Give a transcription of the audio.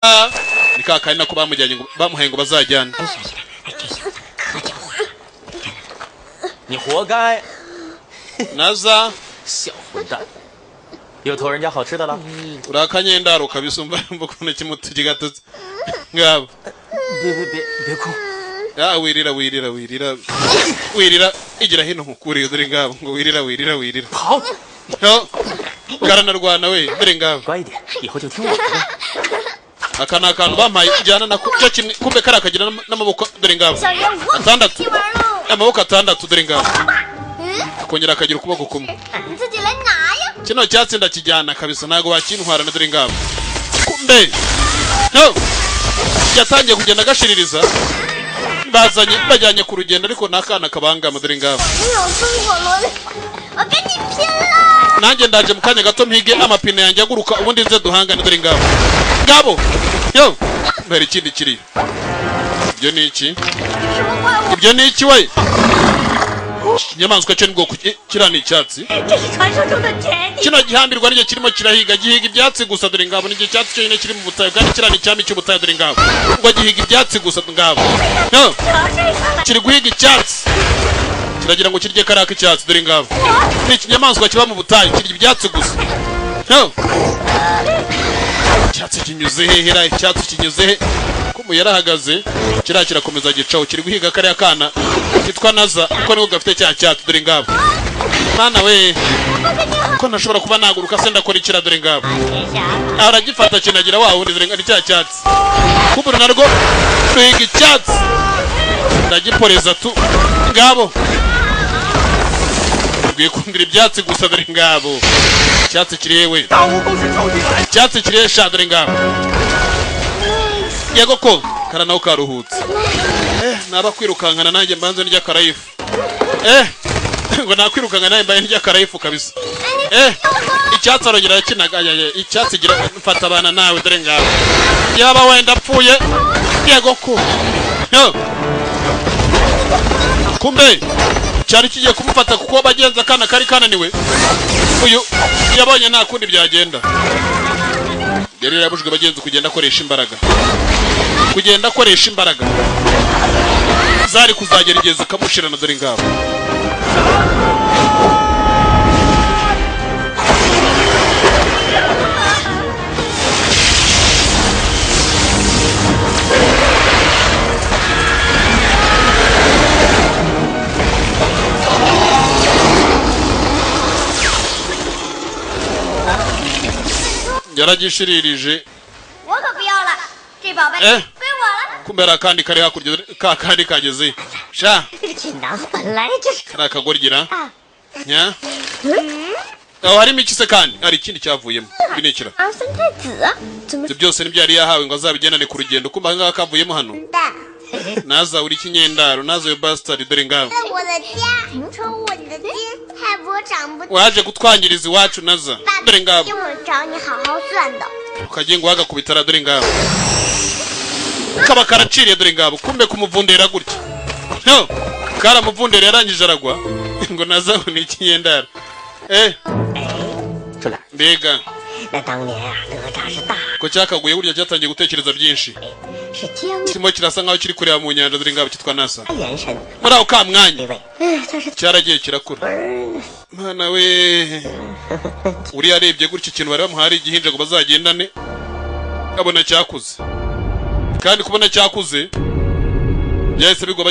ni kakari nako bamujyanye ngo bamuhaye ngo bazajyana. 你活该！ Naza 小混蛋，又偷人家好吃的了。 urakanyendaro kabisumba mbukune kimutugi gatutse ngabo. 别哭！ Ya wirira igira hino nkukuri dore ngabo ngo wirira. 好， No. Garana rwana we dore ngabo. 乖一点，以后就听我的。 Akana akantu bampaye ijyana na cyo kimwe kumbe kari akagira n'amaboko dore ngabo. 小人物， Atandatu. 你玩喽！ Amaboko atandatu dore ngabo. 嗯， Akongera akagira ukuboko kumwe. 你自己来拿呀！ Kino cyatsi ndakijyana kabisa nago bakintwara na dore ngabo. Kumbe. No. Yatangiye kugenda gashiririza. Bajyanye ku rugendo ariko nakana kabanga dore ngabo. 你有风火轮，我跟你拼了！ Nanjye ndaje mu kanya gato mpige amapine yanjye aguruka ubundi nze duhangane dore ngabo. Ngabo. Yo. Mbere ikindi kiri. Ibyo ni iki? 什么怪物？ Ibyo ni iki we? Inyamaswa cyo ni bwoko kirani icyatsi. 这是传说中的绝地。 Kino gihambirwa n'icyo kirimo gihiga ibyatsi gusa dore ngabo n'icyo cyatsi cyo nyine kiri mu butayu kandi kirani cyami cy'ubutayu dore ngabo. Ngo gihiga ibyatsi gusa ngabo. No. 找这个！ Kiri guhiga icyatsi. Kiragira ngo kirye karaka icyatsi dore ngabo. Ni ikinyamaswa kiba mu butayu kirya ibyatsi gusa. No. Icyatsi kinyuze hehera icyatsi kinyuze he. Kumu yarahagaze kirakomeza gicaho kiri guhiga kariya kana kitwa Naza uko niho gafite cya cyatsi dore ngabo. Mana we ko nashobora kuba naguruka se ndakora ikira dore ngabo. 这啥？ Aragifata kinagira wa wundi dore ngari cya cyatsi. Kubura narwo ruhiga icyatsi. Ndagiporeza tu ngabo. Gwikundira ibyatsi gusa dore ngabo. Icyatsi kirewe. 大蜈蚣是偷进来。 Icyatsi kiresha dore ngabo. Yego ko karanaho karuhutse. Naba kwirukankana nanjye mbanze ndya karayifu. Ngo nakwirukankana nanjye mbaye ndya karayifu kabisa. Icyatsi arongera kinagaye icyatsi gira mfata abana nawe dore ngabo. Yaba wenda apfuye. Yego ko. Yo. Kumbe cyari kigiye kumufata kuko bagenza kana kari kananiwe. Uyu yabonye nta kundi byagenda. Yari yabujwe bagenzi kugenda akoresha imbaraga. Kugenda akoresha imbaraga. Zari kuzagera igeze kamushirana dore ngabo. Yaragishiririje. 我可不要了，这宝贝归我了。 Kumbera kandi kari hakurya kandi kageze. Sha. 这个锦囊本来就是。 Kari akagorgira. Nya. Aho harimo iki se kandi? Hari ikindi cyavuyemo. Binekira. 阿三太子啊，怎么？ Ibyo byose nibyo yari yahawe ngo azabigendane ku rugendo kumba ngaka kavuyemo hano. 蛋？ Naza uri kinyendaro, naza yo bastard dore ngabo. 在我的家，抽我的筋，害我长不。 Waje kutwangiriza iwacu Naza. Dore ngabo. 今晚找你好好算的。 Ukagiye ngo wagakubitara dore ngabo. Kaba karaciriye dore ngabo kumbe kumuvundera gutya. No. Kara muvundera yarangije aragwa. Ngo Naza ni kinyendaro. 这俩， Mbega. 那当年啊，哪吒是大， Ko cyakaguye burya cyatangiye gutekereza byinshi. 是江 Kirimo kirasa nkaho kiri kureba mu nyanja dore ngabo kitwa Nasa. 元神。 Muri aho ka mwanya 这位，他是 cyaragiye kirakura. Mana we. Uri yarebye gutya ikintu bari bamuhari igihinja ngo bazagendane. Abona cyakuze. Kandi kubona cyakuze byahise bigwa